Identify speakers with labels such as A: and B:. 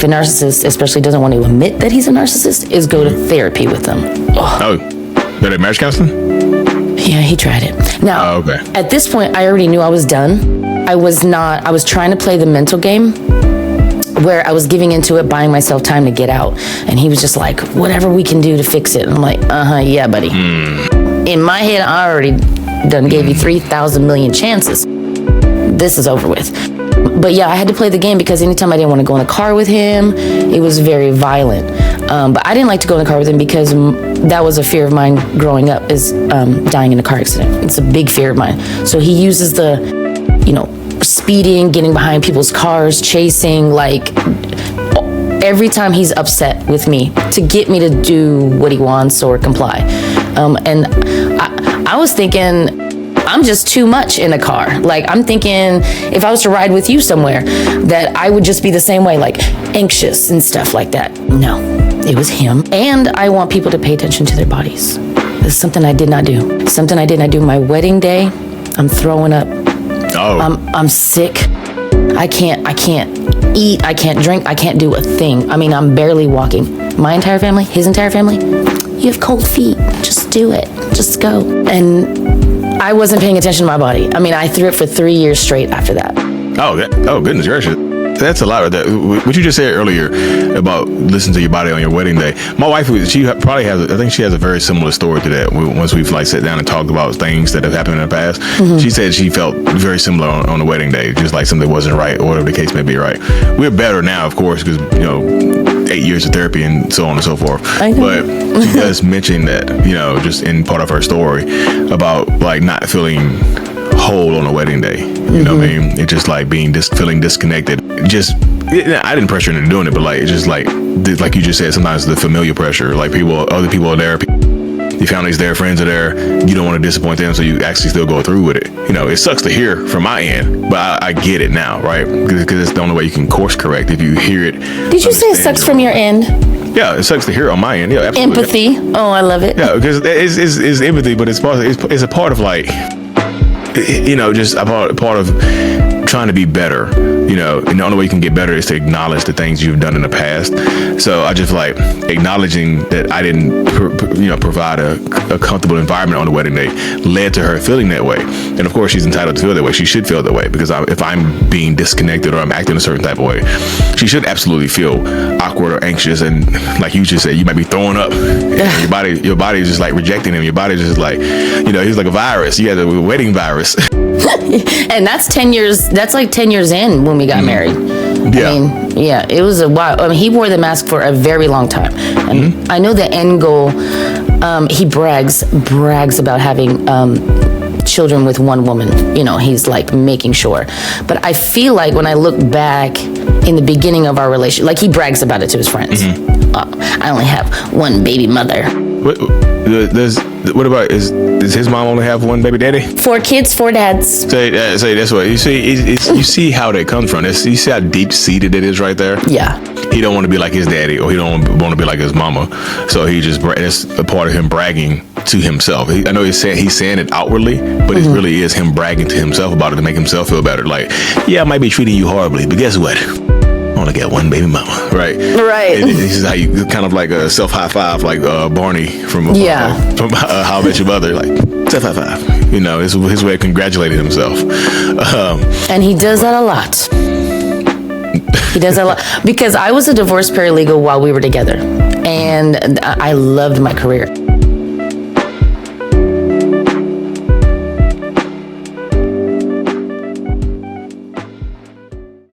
A: if a narcissist especially doesn't want to admit that he's a narcissist, is go to therapy with them.
B: Oh, they're marriage counseling?
A: Yeah, he tried it. Now, at this point, I already knew I was done. I was trying to play the mental game where I was giving into it, buying myself time to get out. And he was just like, whatever we can do to fix it. And I'm like, yeah, buddy. In my head, I already done gave you 3,000 million chances. This is over with. But yeah, I had to play the game because anytime I didn't want to go in a car with him, it was very violent. But I didn't like to go in a car with him because that was a fear of mine growing up, is dying in a car accident. It's a big fear of mine. So he uses the, speeding, getting behind people's cars, chasing, like every time he's upset with me to get me to do what he wants or comply. And I was thinking, I'm just too much in a car. Like, I'm thinking if I was to ride with you somewhere, that I would just be the same way, like anxious and stuff like that. No, it was him. And I want people to pay attention to their bodies. It's something I did not do. Something I did not do. My wedding day, I'm throwing up.
B: Oh.
A: I'm sick. I can't eat. I can't drink. I can't do a thing. I mean, I'm barely walking. My entire family, his entire family, you have cold feet. Just do it. Just go. And I wasn't paying attention to my body. I mean, I threw it for 3 years straight after that.
B: Oh, goodness gracious. That's a lot of that. What you just said earlier about listening to your body on your wedding day. My wife, she probably has, I think she has a very similar story to that. Once we've sat down and talked about things that have happened in the past, she said she felt very similar on the wedding day, just like something wasn't right or whatever the case may be, right? We're better now, of course, because, 8 years of therapy and so on and so forth.
A: I know.
B: But she does mention that, just in part of her story about like not feeling whole on a wedding day. You know what I mean? It's just like feeling disconnected. I didn't pressure into doing it, but like it's just like you just said, sometimes the familiar pressure, like other people are there, your family's there, friends are there, you don't want to disappoint them, so you actually still go through with it. It sucks to hear from my end, but I get it now, right? Because it's the only way you can course correct if you hear it.
A: Did you say it sucks from your end?
B: Yeah, it sucks to hear on my end. Yeah, absolutely.
A: Empathy. Oh, I love it.
B: Yeah, because it's empathy, but it's a part of like, just a part of trying to be better, and the only way you can get better is to acknowledge the things you've done in the past. So I just like acknowledging that I didn't, provide a comfortable environment on the wedding day led to her feeling that way. And of course, she's entitled to feel that way. She should feel that way because if I'm being disconnected or I'm acting a certain type of way, she should absolutely feel awkward or anxious. And like you just said, you might be throwing up. And your body is just like rejecting him. Your body is just like, he's like a virus. You had a wedding virus.
A: And that's 10 years. That's like 10 years in when we got married.
B: Yeah.
A: I mean, yeah, it was a while. I mean, he wore the mask for a very long time. And I know the end goal, he brags about having children with one woman. He's like making sure. But I feel like when I look back in the beginning of our relationship, like he brags about it to his friends. I only have one baby mother.
B: What about, does his mom only have one baby daddy?
A: 4 kids, 4 dads.
B: Say that's what you see. You see how that comes from. You see how deep seated it is right there.
A: Yeah.
B: He don't want to be like his daddy, or he don't want to be like his mama. So that's a part of him bragging to himself. I know he's saying it outwardly, but it really is him bragging to himself about it to make himself feel better. Like, yeah, I might be treating you horribly, but guess what? I only got one baby mama, right?
A: Right.
B: This is how you kind of like a self high five, like Barney from How I Met Your Mother, like self high five. It's his way of congratulating himself.
A: And he does that a lot. He does that a lot because I was a divorce paralegal while we were together, and I loved my career.